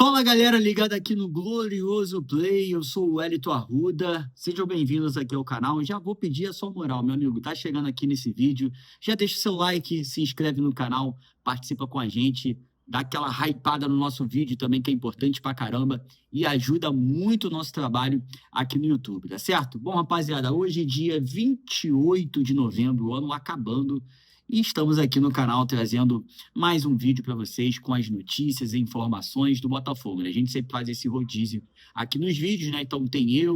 Fala galera ligada aqui no Glorioso Play, eu sou o Wellington Arruda, sejam bem-vindos aqui ao canal. Já vou pedir a sua moral, meu amigo, tá chegando aqui nesse vídeo, já deixa o seu like, se inscreve no canal, participa com a gente, dá aquela hypada no nosso vídeo também, que é importante pra caramba e ajuda muito o nosso trabalho aqui no YouTube, tá certo? Bom, rapaziada, hoje é dia 28 de novembro, o ano acabando, e estamos aqui no canal trazendo mais um vídeo para vocês com as notícias e informações do Botafogo, né? A gente sempre faz esse rodízio aqui nos vídeos, né? Então tem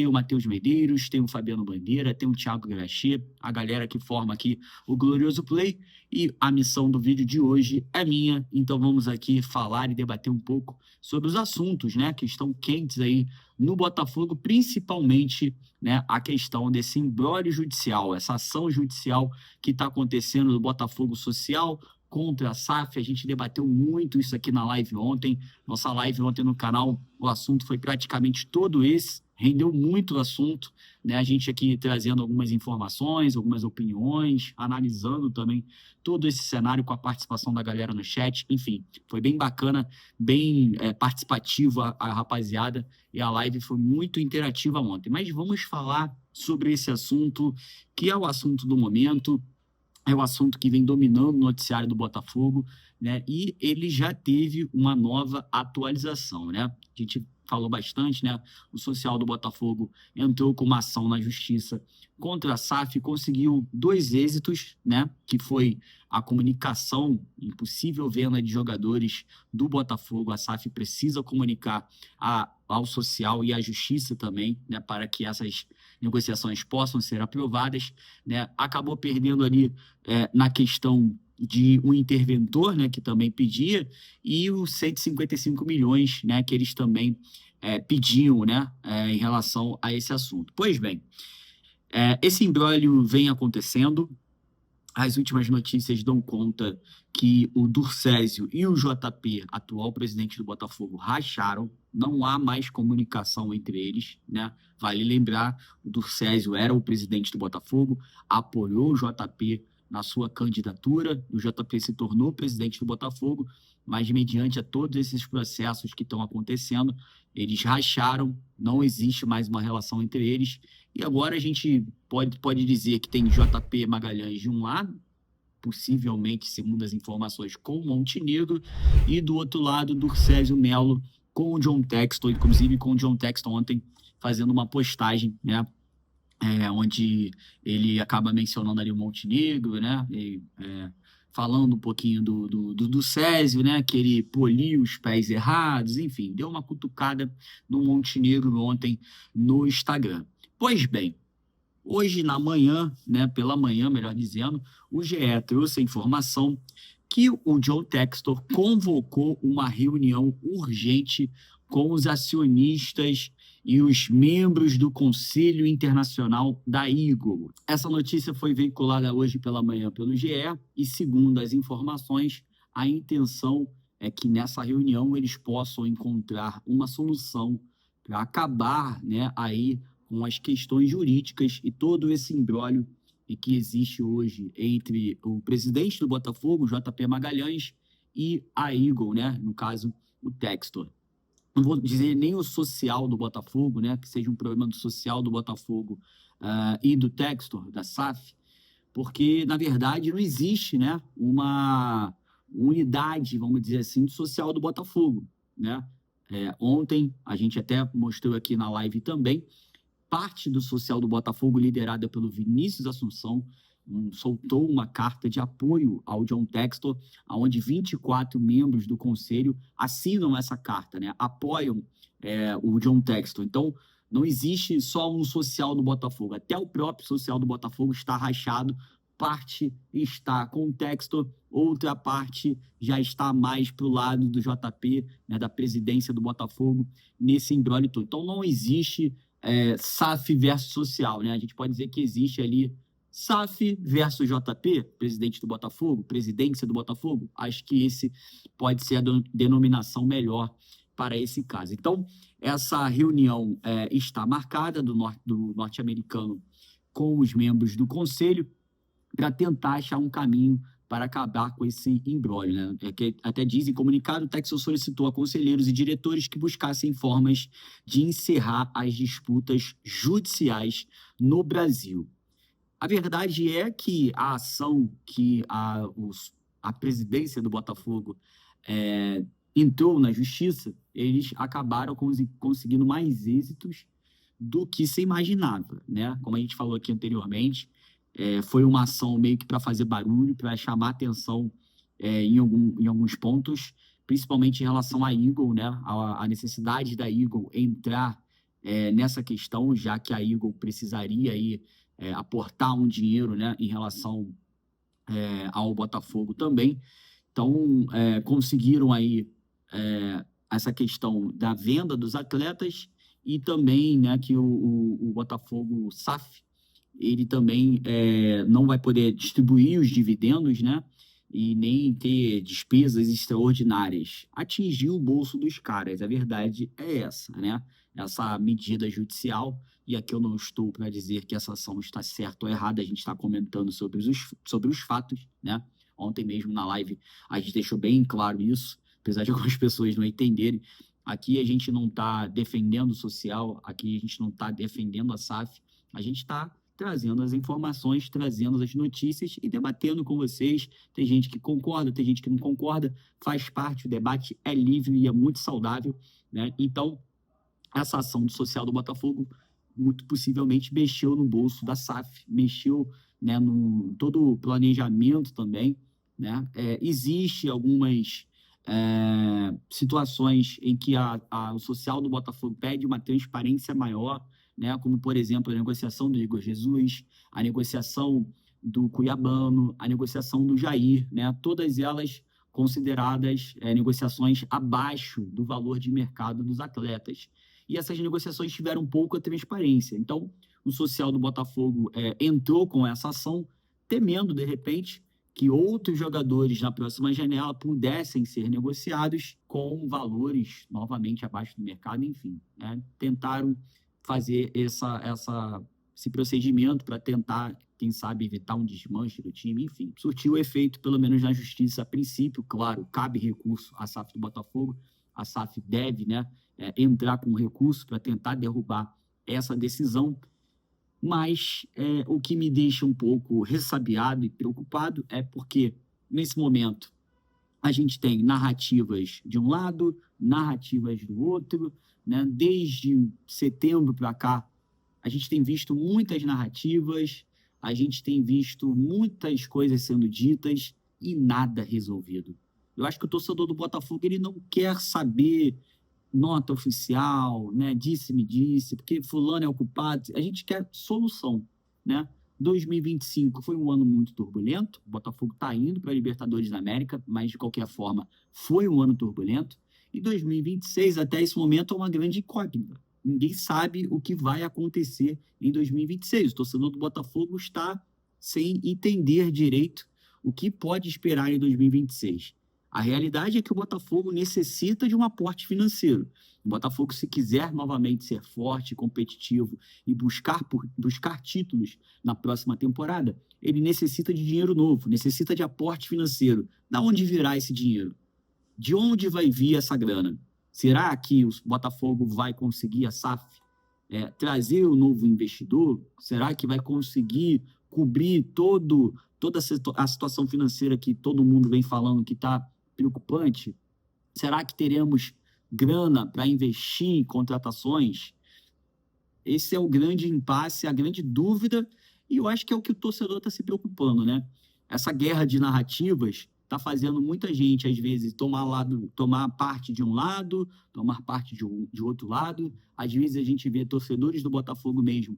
o Matheus Medeiros, tem o Fabiano Bandeira, tem o Thiago Graxê, a galera que forma aqui o Glorioso Play, e a missão do vídeo de hoje é minha, então vamos aqui falar e debater um pouco sobre os assuntos, né, que estão quentes aí no Botafogo, principalmente, né, a questão desse imbróglio judicial, essa ação judicial que está acontecendo no Botafogo Social contra a SAF. A gente debateu muito isso aqui na live ontem. Nossa live ontem no canal, o assunto foi praticamente todo esse, rendeu muito o assunto, né? A gente aqui trazendo algumas informações, algumas opiniões, analisando também todo esse cenário com a participação da galera no chat. Enfim, foi bem bacana, bem participativa a rapaziada, e a live foi muito interativa ontem. Mas vamos falar sobre esse assunto, que é o assunto do momento, é o assunto que vem dominando o noticiário do Botafogo, né? E ele já teve uma nova atualização, né? A gente falou bastante, né? O social do Botafogo entrou com uma ação na justiça contra a SAF e conseguiu dois êxitos, né? Que foi a comunicação, impossível venda de jogadores do Botafogo. A SAF precisa comunicar ao social e à justiça também, né? Para que essas negociações possam ser aprovadas, né? Acabou perdendo ali na questão de um interventor, né, que também pedia, e os 155 milhões, né, que eles também pediam, né, em relação a esse assunto. Pois bem, esse imbróglio vem acontecendo. As últimas notícias dão conta que o Durcésio e o JP, atual presidente do Botafogo, racharam. Não há mais comunicação entre eles, né? Vale lembrar, o Durcésio era o presidente do Botafogo, apoiou o JP na sua candidatura, o JP se tornou presidente do Botafogo, mas mediante a todos esses processos que estão acontecendo, eles racharam, não existe mais uma relação entre eles, e agora a gente pode dizer que tem JP Magalhães de um lado, possivelmente, segundo as informações, com o Montenegro, e do outro lado, Durcésio Melo com o John Textor, inclusive com o John Textor ontem fazendo uma postagem, né, onde ele acaba mencionando ali o Montenegro, né, falando um pouquinho do Césio, né, que ele poliu os pés errados, enfim, deu uma cutucada no Montenegro ontem no Instagram. Pois bem, hoje na manhã, né, pela manhã, melhor dizendo, o GE trouxe a informação que o John Textor convocou uma reunião urgente com os acionistas e os membros do Conselho Internacional da Eagle. Essa notícia foi veiculada hoje pela manhã pelo GE e, segundo as informações, a intenção é que nessa reunião eles possam encontrar uma solução para acabar, né, aí com as questões jurídicas e todo esse imbróglio que existe hoje entre o presidente do Botafogo, JP Magalhães, e a Eagle, né, no caso, o Textor. Não vou dizer nem o social do Botafogo, né, que seja um problema do social do Botafogo e do Textor, da SAF, porque, na verdade, não existe, né, uma unidade, vamos dizer assim, do social do Botafogo, né? Ontem, a gente até mostrou aqui na live também, parte do social do Botafogo, liderada pelo Vinícius Assunção, soltou uma carta de apoio ao John Textor, onde 24 membros do conselho assinam essa carta, né? Apoiam o John Textor. Então, não existe só um social do Botafogo, até o próprio social do Botafogo está rachado, parte está com o Textor, outra parte já está mais para o lado do JP, né, da presidência do Botafogo, nesse imbróglio todo. Então, não existe SAF versus social, né? A gente pode dizer que existe ali SAF versus JP, presidente do Botafogo, presidência do Botafogo. Acho que esse pode ser a denominação melhor para esse caso. Então, essa reunião está marcada do norte-americano com os membros do conselho para tentar achar um caminho para acabar com esse imbróglio, né? É que até diz em comunicado, o Texel solicitou a conselheiros e diretores que buscassem formas de encerrar as disputas judiciais no Brasil. A verdade é que a ação que a presidência do Botafogo entrou na justiça, eles acabaram conseguindo mais êxitos do que se imaginava, né? Como a gente falou aqui anteriormente, foi uma ação meio que para fazer barulho, para chamar atenção em alguns pontos, principalmente em relação à Eagle, né? A necessidade da Eagle entrar nessa questão, já que a Eagle precisaria aí, aportar um dinheiro, né, em relação ao Botafogo também. Então, conseguiram aí essa questão da venda dos atletas e também, né, que o Botafogo SAF, ele também não vai poder distribuir os dividendos, né, e nem ter despesas extraordinárias. Atingiu o bolso dos caras, a verdade é essa, né? Essa medida judicial, e aqui eu não estou para dizer que essa ação está certa ou errada, a gente está comentando sobre os fatos, né? Ontem mesmo na live a gente deixou bem claro isso, apesar de algumas pessoas não entenderem. Aqui a gente não está defendendo o social, aqui a gente não está defendendo a SAF, a gente está trazendo as informações, trazendo as notícias e debatendo com vocês. Tem gente que concorda, tem gente que não concorda, faz parte, o debate é livre e é muito saudável, né? Então, essa ação do social do Botafogo muito possivelmente mexeu no bolso da SAF, mexeu, né, no todo o planejamento também, né? Existe algumas situações em que o social do Botafogo pede uma transparência maior, né? Como, por exemplo, a negociação do Igor Jesus, a negociação do Cuiabano, a negociação do Jair, né? Todas elas consideradas negociações abaixo do valor de mercado dos atletas. E essas negociações tiveram pouca transparência. Então, o social do Botafogo entrou com essa ação, temendo, de repente, que outros jogadores na próxima janela pudessem ser negociados com valores novamente abaixo do mercado, enfim, né? Tentaram fazer esse procedimento para tentar, quem sabe, evitar um desmanche do time, enfim. Surtiu efeito, pelo menos na justiça a princípio, claro, cabe recurso à SAF do Botafogo, a SAF deve, né, entrar com recurso para tentar derrubar essa decisão, mas o que me deixa um pouco ressabiado e preocupado é porque, nesse momento, a gente tem narrativas de um lado, narrativas do outro, né? Desde setembro para cá, a gente tem visto muitas narrativas, a gente tem visto muitas coisas sendo ditas e nada resolvido. Eu acho que o torcedor do Botafogo ele não quer saber nota oficial, né? Disse-me disse, porque fulano é o culpado. A gente quer solução, né? 2025 foi um ano muito turbulento, o Botafogo está indo para a Libertadores da América, mas de qualquer forma foi um ano turbulento, e 2026 até esse momento é uma grande incógnita. Ninguém sabe o que vai acontecer em 2026. O torcedor do Botafogo está sem entender direito o que pode esperar em 2026. A realidade é que o Botafogo necessita de um aporte financeiro. O Botafogo, se quiser novamente ser forte, competitivo e buscar títulos na próxima temporada, ele necessita de dinheiro novo, necessita de aporte financeiro. Da onde virá esse dinheiro? De onde vai vir essa grana? Será que o Botafogo vai conseguir, a SAF, trazer o novo investidor? Será que vai conseguir cobrir toda a situação financeira que todo mundo vem falando que está preocupante? Será que teremos grana para investir em contratações? Esse é o grande impasse, a grande dúvida, e eu acho que é o que o torcedor está se preocupando, né? Essa guerra de narrativas está fazendo muita gente, às vezes, tomar parte de um lado, tomar parte de outro lado. Às vezes a gente vê torcedores do Botafogo mesmo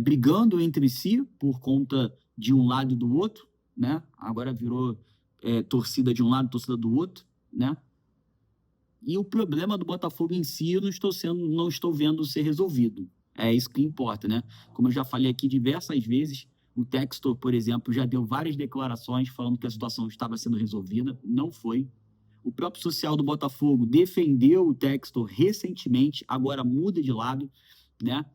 brigando entre si por conta de um lado e do outro, né? Agora virou torcida de um lado, torcida do outro, né? E o problema do Botafogo em si eu não estou vendo ser resolvido. É isso que importa, né? Como eu já falei aqui diversas vezes, o Textor, por exemplo, já deu várias declarações falando que a situação estava sendo resolvida. Não foi. O próprio social do Botafogo defendeu o Textor recentemente, agora muda de lado, né?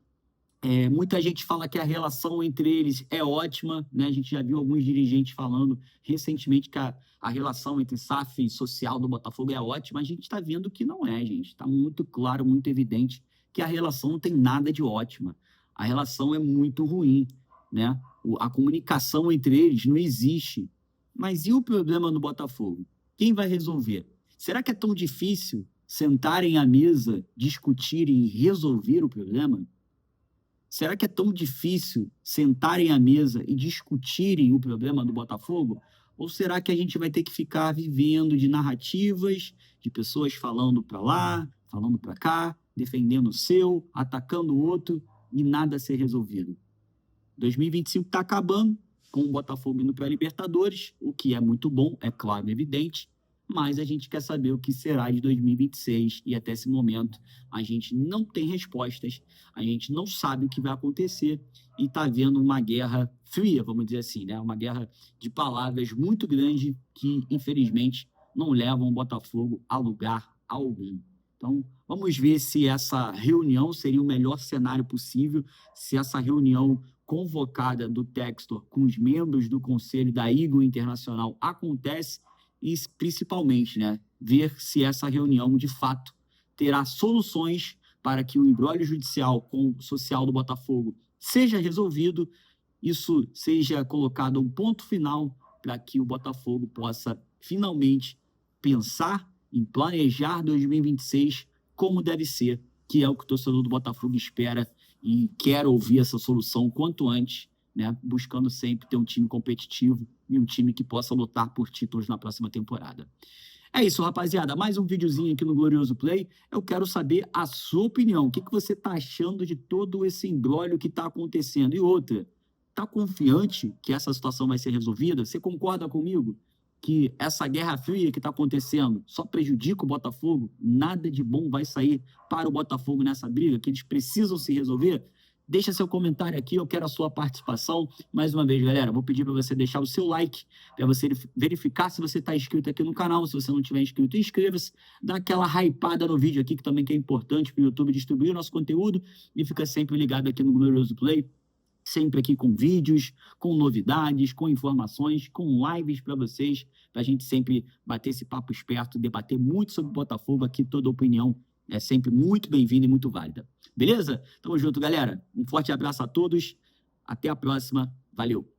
Muita gente fala que a relação entre eles é ótima, né? A gente já viu alguns dirigentes falando recentemente que a relação entre SAF e social do Botafogo é ótima. A gente está vendo que não é, gente. Está muito claro, muito evidente que a relação não tem nada de ótima. A relação é muito ruim, né? A comunicação entre eles não existe. Mas e o problema no Botafogo? Quem vai resolver? Será que é tão difícil sentarem à mesa, discutirem e resolver o problema? Será que é tão difícil sentarem à mesa e discutirem o problema do Botafogo? Ou será que a gente vai ter que ficar vivendo de narrativas, de pessoas falando para lá, falando para cá, defendendo o seu, atacando o outro e nada a ser resolvido? 2025 está acabando, com o Botafogo indo para a Libertadores, o que é muito bom, é claro, evidente, mas a gente quer saber o que será de 2026 e até esse momento a gente não tem respostas, a gente não sabe o que vai acontecer e está vendo uma guerra fria, vamos dizer assim, né? Uma guerra de palavras muito grande que, infelizmente, não levam o Botafogo a lugar algum. Então, vamos ver se essa reunião seria o melhor cenário possível, se essa reunião convocada do Textor com os membros do Conselho da Eagle Internacional acontece e, principalmente, né, ver se essa reunião, de fato, terá soluções para que o imbróglio judicial com o social do Botafogo seja resolvido, isso seja colocado um ponto final para que o Botafogo possa finalmente pensar em planejar 2026 como deve ser, que é o que o torcedor do Botafogo espera e quer ouvir essa solução quanto antes, né? Buscando sempre ter um time competitivo e um time que possa lutar por títulos na próxima temporada. É isso, rapaziada. Mais um videozinho aqui no Glorioso Play. Eu quero saber a sua opinião. O que você está achando de todo esse imbróglio que está acontecendo? E outra, está confiante que essa situação vai ser resolvida? Você concorda comigo que essa guerra fria que está acontecendo só prejudica o Botafogo? Nada de bom vai sair para o Botafogo nessa briga, que eles precisam se resolver? Deixa seu comentário aqui, eu quero a sua participação. Mais uma vez, galera, vou pedir para você deixar o seu like, para você verificar se você está inscrito aqui no canal. Se você não tiver inscrito, inscreva-se, dá aquela hypada no vídeo aqui, que também é importante para o YouTube distribuir o nosso conteúdo, e fica sempre ligado aqui no Glorioso Play, sempre aqui com vídeos, com novidades, com informações, com lives para vocês, para a gente sempre bater esse papo esperto, debater muito sobre o Botafogo aqui. Toda opinião é sempre muito bem-vinda e muito válida. Beleza? Tamo junto, galera. Um forte abraço a todos. Até a próxima. Valeu!